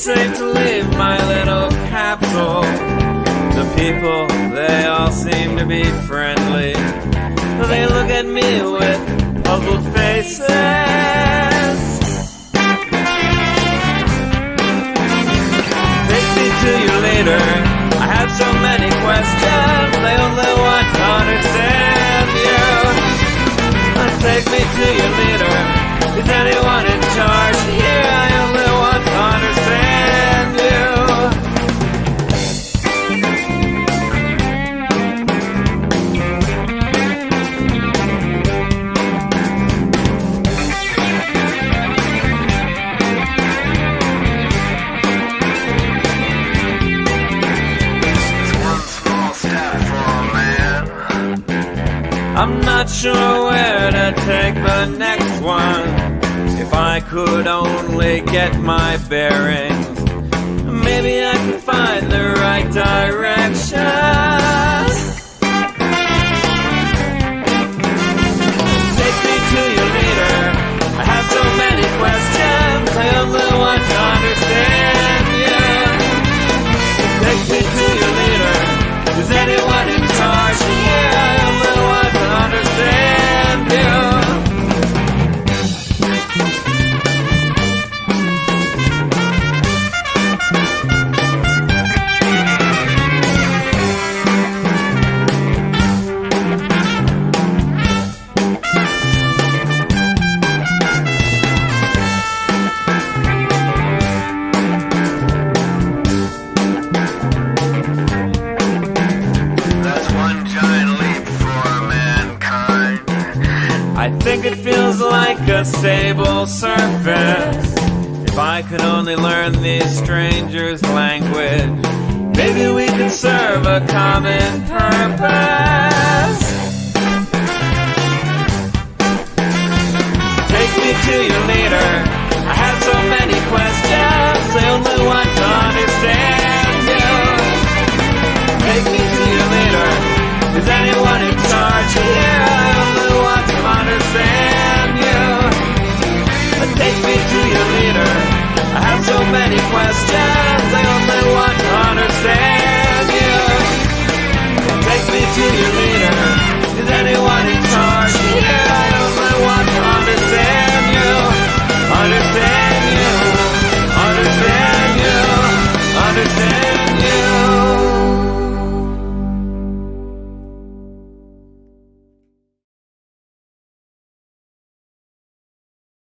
safe to leave my little capsule. The people, they all seem to be friendly. They look at me with puzzled faces. Take me to your leader. I have so many questions. They only want to understand you. Take me to your leader. Is anyone in charge here? I only want to understand you. I'm not sure where to take the next one. If I could only get my bearings, maybe I could find the right direction. Take me to your leader. I have so many questions. I only want to understand you. Take me to your leader. Is anyone in charge here? I only want to understand you. I think it feels like a stable surface. If I could only learn these strangers' language, maybe we could serve a common purpose.